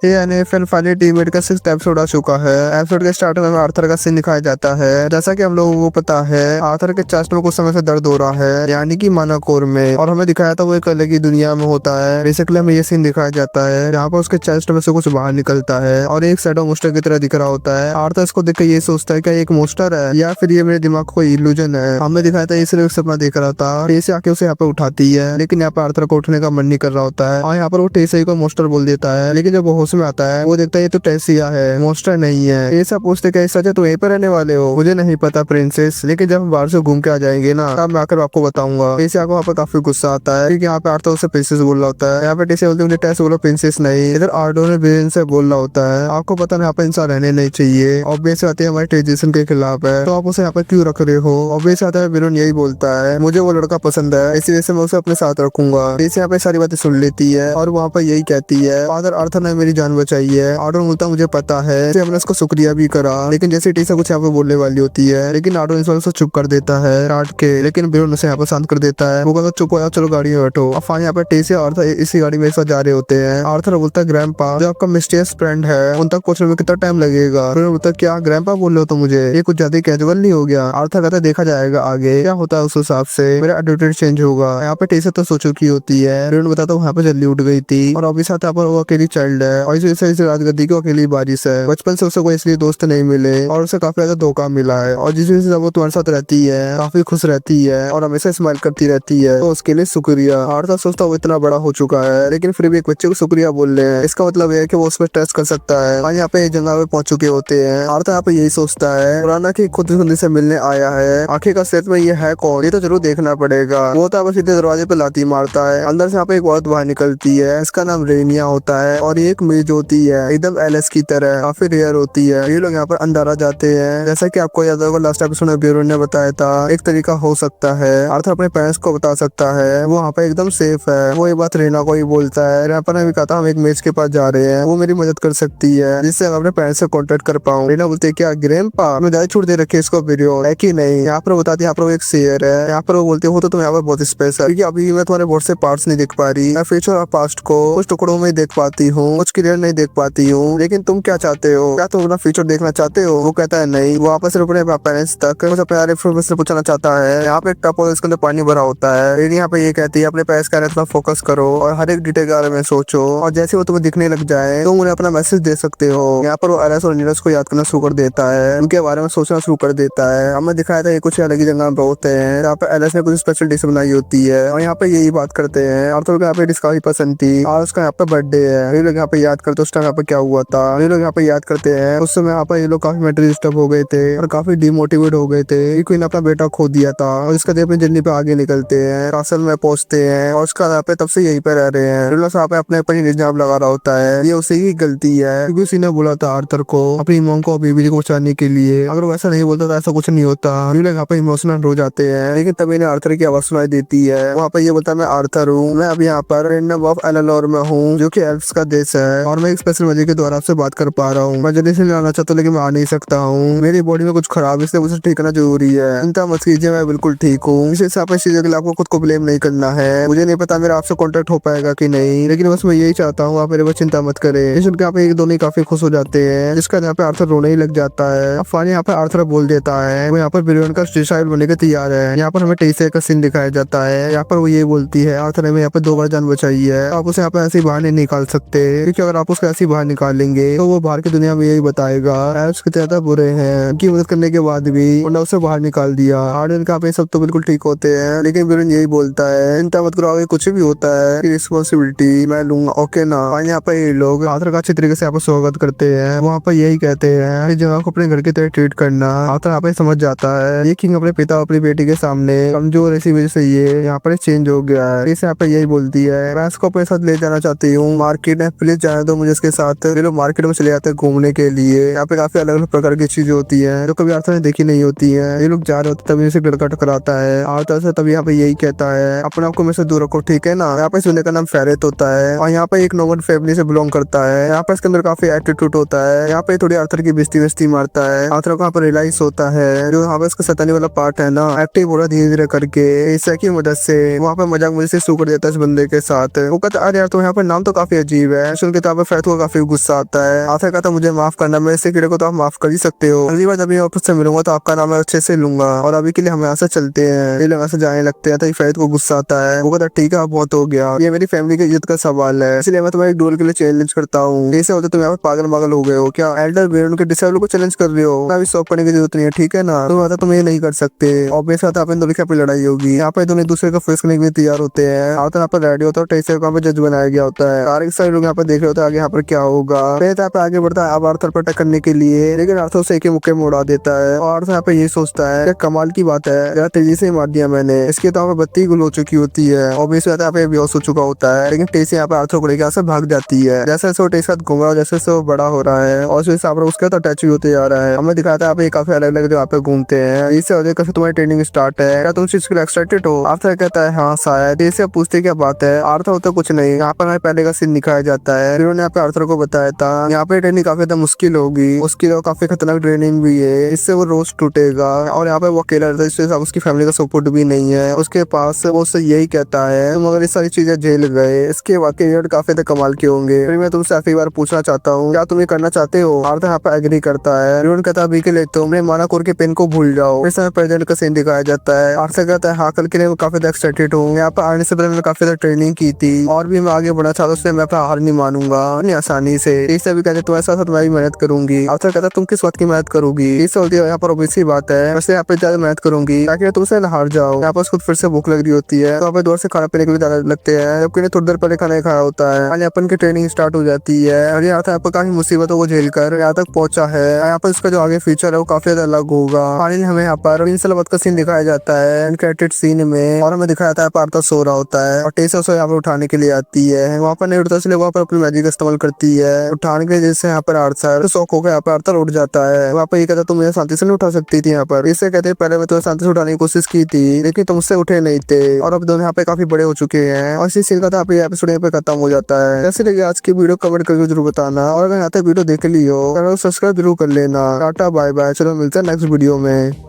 ये NFL finally teammate का 6th episode आ चुका है। एपिसोड के स्टार्ट में हमें आर्थर का सीन दिखाया जाता है। जैसा कि हम लोगों को पता है, आर्थर के चेस्ट में कुछ समय से दर्द हो रहा है, यानी कि मानाकोर में, और हमें दिखाया था वो एक अलग ही दुनिया में होता है। बेसिकली हमें ये सीन दिखाया जाता है जहाँ पर उसके चेस्ट में से कुछ बाहर निकलता है और एक शैडो मोस्टर की तरह दिख रहा होता है। आर्थर इसको देख के ये सोचता है कि एक मोस्टर है या फिर ये मेरे दिमाग को कोई इल्यूजन है। हमें दिखाया था ये सिर्फ एक सपना देख रहा था। टेसे आके उसे यहाँ पे उठाती है, लेकिन यहाँ पे आर्थर को उठने का मन नहीं कर रहा होता है और यहाँ पर वो टेसे को मोस्टर बोल देता है। लेकिन जब वो होश में आता है वो देखता है ये तो टेसिया है, मोस्टर नहीं है। ये सब पूछते क्या सच है, तुम यहीं पर रहने वाले हो? मुझे नहीं पता प्रिंसेस, लेकिन जब हम बाहर से घूम के आ जाएंगे ना, तब मैं आकर आपको बताऊंगा। टेसिया को वहाँ पर काफी गुस्सा आता है क्योंकि यहाँ पे आर्थर उसे प्रिंसेस बोल रहा होता है। यहाँ पे टेसिया बोलती है मुझे टेस बोलो, प्रिंसेस नहीं। इधर आर्डो ने विलेन से बोल रहा होता है आपको पता नहीं यहाँ पे इंसान रहने नहीं चाहिए, ऑब्वियस आती है हमारे ट्रेडिशन के खिलाफ है, तो आप उसे यहाँ पे क्यों रख रहे हो? ऑब्वियस आता है विलेन यही बोलता है मुझे वो लड़का पसंद है, इसी वजह से मैं उसे अपने साथ रखूंगा। टेसिया यहाँ पे सारी बातें सुन लेती है और वहाँ पर यही कहती है फादर आर्थर ने मेरी जान बचाई है। आर्डो बोलता मुझे पता है, इसलिए हमने उसको शुक्रिया भी करा। लेकिन जैसे टेसिया कुछ यहाँ पे बोलने वाली होती है, लेकिन आर्डो इस बार उसे चुप कर देता है डांट के। लेकिन विलेन उसे यहाँ पे शांत कर देता है। वो कहता चुप हो जाओ, चलो गाड़ी में बैठो। अब फाइनली यहाँ पे टेसिया और आर्थर इसी गाड़ी में एक साथ जा रहे होते हैं। आर्थर बोलता है ग्रैंडपा जो आपका मिस्टीरियस फ्रेंड है उन तक पहुंचने में कितना टाइम लगेगा? विलेन बोलता है क्या ग्रैंडपा बोल रहे हो तो मुझे ये कुछ ज्यादा कैजुअल नहीं हो गया? आर्थर कहता है देखा जाएगा आगे क्या होता है, उस हिसाब से मेरा एटीट्यूड चेंज होगा। यहाँ पे टेसिया तो सो चुकी होती है। विलेन बताता है वहाँ पे जल्दी उठ गई थी और अभी साथ यहाँ पर वो अकेली चाइल्ड है और इस राजगद्दी को अकेली बारिश है। बचपन से उसे कोई इसलिए दोस्त नहीं मिले और उसे काफी ज्यादा धोखा मिला है, और जिस वजह से वो तुम्हारे साथ रहती है काफी खुश रहती है और हमेशा स्माइल करती रहती है, तो उसके लिए शुक्रिया। आर्थर सोचता वो इतना बड़ा हो चुका है लेकिन फिर भी एक बच्चे को शुक्रिया बोल रहे हैं, इसका मतलब है कि वो उस पर ट्रस्ट कर सकता है। और यहाँ पे जंगल में पहुंच चुके होते हैं। आर्थर यहाँ पे यही सोचता है पुराना की खुद खुदी से मिलने आया है, आखिर का सेट में ये है कौन, ये तो जरूर देखना पड़ेगा। वो तो सीधे दरवाजे पे लाती मारता है। अंदर से यहाँ पे एक औरत बाहर निकलती है, इसका नाम रेनिया होता है और ये एक मेज होती है एकदम एलिस की तरह, काफी रेयर होती है। ये लोग यहाँ पर अंधारा जाते हैं। जैसा कि आपको याद होगा लास्ट एपिसोड में ब्यूरो ने बताया था एक तरीका हो सकता है आर्थर अपने पेरेंट्स को बता सकता है वो वहाँ पे एकदम सेफ है। वो ये बात रेना को ही बोलता है। रेना ने भी कहा था हम एक मेज के पास जा रहे हैं, वो मेरी मदद कर सकती है जिससे हम अपने पेरेंट्स से कॉन्टेक्ट कर पाऊँ। रेना बोलते है क्या ग्रैंडपा मैं ज्यादा छूट दे रखी है इसको वीडियो है कि नहीं? यहाँ पर बताती है यहाँ पर वो एक शेयर है। यहाँ पर वो बोलते हो तो तुम यहाँ पर बहुत स्पेशल, क्योंकि अभी मैं तुम्हारे बहुत से पार्ट्स नहीं देख पा रही, मैं फ्यूचर और पास्ट को कुछ टुकड़ों में देख पाती हूँ, कुछ क्लियर नहीं देख पाती हूँ। लेकिन तुम क्या चाहते हो? क्या तुम अपना फ्यूचर देखना चाहते हो? वो कहता है नहीं, वो वापस अपने पेरेंट्स तक कुछ अपने इन्फॉर्मेशन पूछना चाहता है। यहाँ पे एक टप और इसके अंदर पानी भरा होता है। लेकिन यहाँ पे ये कहती है अपने पेरेंट्स का रहता फोकस करो और हर एक डिटेल के बारे में सोचो, और जैसे वो तुम्हें दिखने लग जाए तो उन्हें अपना मैसेज दे सकते हो। यहाँ पर वो एलिस और नीरज को याद करना शुरू कर देता है, उनके बारे में सोचना शुरू कर देता है। हमें दिखाया था ये कुछ अलग ही जगह पे होते हैं। यहाँ पे एलिस ने कुछ स्पेशल डिश बनाई होती है और यहाँ पे यही बात करते हैं। और तो यहाँ पे डिश काफी पसंद थी और उसका यहाँ पे बर्थडे है। ये लोग यहाँ पे याद करते उस टाइम यहाँ पे क्या हुआ था। ये लोग यहाँ पे याद करते हैं उस समय यहाँ पे ये लोग काफी मेंटली डिस्टर्ब हो गए थे और काफी डिमोटिवेट हो गए थे। क्वीन अपना बेटा खो दिया था और इसका अपनी जर्नी पे आगे निकलते हैं, कासल में पहुंचते हैं और उसका यहाँ पे तब से यहीं पे रह रहे हैं। रिलो साहब अपने ऊपर ही निजाम लगा रहा होता है, ये उसी की गलती है क्योंकि उसी ने बोला था आर्थर को अपनी मॉम को बीबी को बचाने के लिए। अगर वो ऐसा नहीं बोलता तो ऐसा कुछ नहीं होता। रिलो यहाँ पे इमोशनल हो जाते हैं, लेकिन तभी इन्हें आर्थर की आवाज सुनाई देती है। वहाँ पे ये बोलता है मैं आर्थर हूँ, मैं अब यहाँ पर रेंडम ऑफ एलेनोर में हूँ जो कि एल्फ्स का देश है, और मैं एक स्पेशल वजह के द्वारा आपसे बात कर पा रहा हूँ। मैं जल्दी से आना चाहता हूँ लेकिन मैं आ नहीं सकता हूँ, मेरी बॉडी में कुछ खराब, इसलिए मुझे ठीक करना जरूरी है। चिंता मत कीजिए, मैं बिल्कुल ठीक हूँ। इस हिसाब से चीजों के लिए आपको खुद को ब्लेम नहीं करना है। मुझे नहीं पता मेरा आपसे कॉन्टेक्ट हो पाएगा कि नहीं, लेकिन बस मैं यही चाहता हूँ आप मेरे पर चिंता मत करें। सुन के यहाँ पे एक दोनों काफी खुश हो जाते हैं, जिसका यहाँ पे आर्थर रोने ही लग जाता है। अब फानी यहाँ पे आर्थर बोल देता है वो यहाँ पर विलेन का स्टाइल बनने के तैयार है। यहाँ पर हमें टेसिया का सीन दिखाया जाता है। यहाँ पर वो ये बोलती है आर्थर ने यहाँ पे 2 बार जान बचाई है, आप उसे यहाँ पे ऐसे बाहर नहीं निकाल सकते, क्योंकि अगर आप उसको ऐसे बाहर निकालेंगे तो वो बाहर की दुनिया में यही बताएगा एल्फ्स कितने ज्यादा बुरे हैं, उनकी मदद करने के बाद भी उन्होंने उसे बाहर निकाल दिया। आर्डन का पे सब तो बिल्कुल ठीक होते हैं, लेकिन विलेन यही बोलता है चिंता मत करो, आगे कुछ भी होता है रिस्पॉन्सिबिलिटी मैं लूंगा, ओके ना। और यहाँ पे ये लोग आर्थर का अच्छी तरीके से यहाँ पर स्वागत करते हैं। वहाँ पर यही कहते हैं इस जगह को अपने घर की तरह ट्रीट करना। आर्थर यहाँ पे समझ जाता है ये किंग अपने पिता अपनी बेटी के सामने कमजोर इसी वजह से ये यहाँ पर चेंज हो गया है। इस यहाँ पे यही बोलती है मैं इसको अपने साथ ले जाना चाहती हूँ मार्केट है, प्लीज जाने दो मुझे इसके साथ। ये लोग मार्केट में चले जाते हैं घूमने के लिए। यहाँ पे काफी अलग अलग प्रकार की चीजें होती है जो कभी आर्थर ने देखी नहीं होती है। ये लोग जा रहे होते तभी उसे लड़का टकराता है। आर्थर से तभी यहाँ पे यही कहता है अपने आप को मेरे से दूर रखो, ठीक है ना। यहाँ पे सुनने का नाम फेरेट होता है और यहाँ पे एक नोबल फैमिली से बिलोंग करता है। यहाँ पे इसके अंदर काफी एटीट्यूड होता है। यहाँ पे थोड़ी आर्थर की बेस्ती मारता है। आर्थर को यहाँ पर रियलाइज होता है जो यहाँ पे इसका सताने वाला पार्ट है ना एक्टिव हो रहा धीरे धीरे करके, इस की मदद से वहाँ पे मजाक मजे से शुरू कर देता है इस बंदे के साथ। वो कहता है अरे यार तो यहाँ पर नाम तो काफी अजीब है। सुन के तो यहाँ पे फैत को काफी गुस्सा आता है। आर्थर कहता मुझे माफ करना, मेरे से कीड़े को तो आप माफ कर ही सकते हो, अगली बार जब मैं वापस से मिलूंगा तो आपका नाम मैं अच्छे से लूंगा और अभी के लिए हम यहाँ से चलते हैं। ये लोग यहाँ से जाने लगते हैं तो फैत को गुस्सा आता है। वो कहता ठीक है बहुत हो गया, ये मेरी फैमिली की इज्जत का सवाल है, इसलिए मैं तुम्हें एक डुएल के लिए चैलेंज करता हूँ। ऐसे होते तुम यहाँ पे पागल पागल हो गए हो क्या? एल्डर बेरन के डिसेबल को चैलेंज कर रहे हो, अभी सॉप करने की जरूरत नहीं है, ठीक है ना? तुम आता तुम ये नहीं कर सकते। ऑब्वियस बात है आप इन दोनों की यहाँ पे लड़ाई होगी। यहाँ पे दोनों एक दूसरे को फेस करने के लिए तैयार होते हैं। आता यहाँ पर रेडी होता है, टेसे को यहाँ पे जज बनाया गया होता है। सारे के सारे लोग यहाँ पे देख रहे होते हैं आगे यहाँ पर क्या होगा। फिर यहाँ पे आगे बढ़ता है अब आर्थर पर अटैक करने के लिए, लेकिन आर्थर उसे एक ही मुक्के में उड़ा देता है और आर्थर यहाँ पे ये सोचता है कमाल की बात है, जरा तेजी से मार दिया मैंने, इसके तो यहाँ पे बत्ती गुल हो चुकी होती है। ऑब्वियस बात है यहाँ पे बेहोश हो चुका होता है, लेकिन टेसी यहाँ पे आर्थर को लेकर यहाँ से भाग जाती है। जैसे जैसे वो टेसी के साथ घूम रहा है, जैसे जैसे वो बड़ा हो रहा है और उस हिसाब से उसके तो अटैच होते जा रहा है। हमें दिखाता है यहाँ पे काफी अलग अलग जगह पे घूमते हैं। इससे वजह कैसे तुम्हारी ट्रेनिंग स्टार्ट है, क्या तुम इस चीज के लिए एक्साइटेड हो? आर्थर कहता है हाँ शायद। टेसी पूछते क्या बात है? आर्थर होता कुछ नहीं, यहाँ पर हमें पहले का सीन दिखाया जाता है। फिर उन्होंने यहाँ पे आर्थर को बताया था यहाँ पे ट्रेनिंग काफी ज्यादा मुश्किल होगी, उसकी तो काफी खतरनाक ट्रेनिंग भी है, इससे वो रोज टूटेगा और यहाँ पे वो अकेला रहता है, इससे उसकी फैमिली का सपोर्ट भी नहीं है उसके पास। वो उससे यही कहता है तुम अगर ये सारी चीजें झेल गए इसके बाद के रिजल्ट काफी ज्यादा कमाल के होंगे। फिर मैं तुमसे आखिरी बार पूछना चाहता हूँ क्या तुम ये करना चाहते हो? आर्थर यहाँ पे एग्री करता है। रिवन कहता है अभी के लिए तुमने माना कोर के पेन को भूल जाओ। इस समय प्रेजेंट का सीन दिखाया जाता है। आर्थर कहता है हाँ कल के लिए मैं काफी ज्यादा एक्साइटेड हूँ, यहाँ पर आने से पहले मैंने काफी ज्यादा ट्रेनिंग की थी और भी मैं आगे बढ़ना चाहता हूँ, उससे मैं अपना हार नहीं मानूंगा इतनी आसानी से। इससे भी कहते तुम्हारे साथ मैं भी मेहनत करूंगी। आर्थर कहता तुम किस बात की मेहनत करोगी? इससे होती है यहाँ पर ऑब्वियस बात है, वैसे यहाँ पे ज्यादा मेहनत करूंगी ताकि तुमसे न हार जाओ। यहाँ पर खुद फिर से भूख लग रही होती है तो यहाँ पे दूर से खाना पीने के लिए जाने लगते हैं, जबकि थोड़ी देर पहले खाना खाया होता है। अपन की ट्रेनिंग स्टार्ट हो जाती है और यहाँ यहाँ पर काफी मुसीबतों को झेल कर यहाँ तक पहुंचा है। यहाँ पर उसका जो आगे फ्यूचर है वो काफी ज्यादा अलग होगा। फाइनली हमें यहाँ पर इंसलवत का सीन दिखाया जाता है क्रेडिट सीन में, और हमें दिखाया जाता है पार्था सो रहा होता है और टेसा उसे यहाँ पर उठाने के लिए आती है। वहाँ पर नहीं उठता इसलिए वहाँ पर अपनी मैजिक का इस्तेमाल करती है उठाने के लिए, जिससे यहाँ पर आर्थर शौक होकर यहाँ पर आर्थर उठ जाता है। वहाँ पर ये कहता तुम मुझे शांति से नहीं उठा सकती थी यहाँ पर। इससे कहते पहले मैं तुम्हें शांति से उठाने की कोशिश की थी लेकिन तुमसे उठे नहीं थे और अब दोनों यहाँ पे काफी बड़े हो चुके हैं। और इसी सीन का एपिसोड यहाँ पे खत्म हो जाता है। जैसे लगे आज की वीडियो कमेंट करके जरूर बताना, और अगर यहाँ तक वीडियो देख ली हो तो सब्सक्राइब जरूर कर लेना। टाटा बाय बाय, चलो मिलते हैं नेक्स्ट वीडियो में।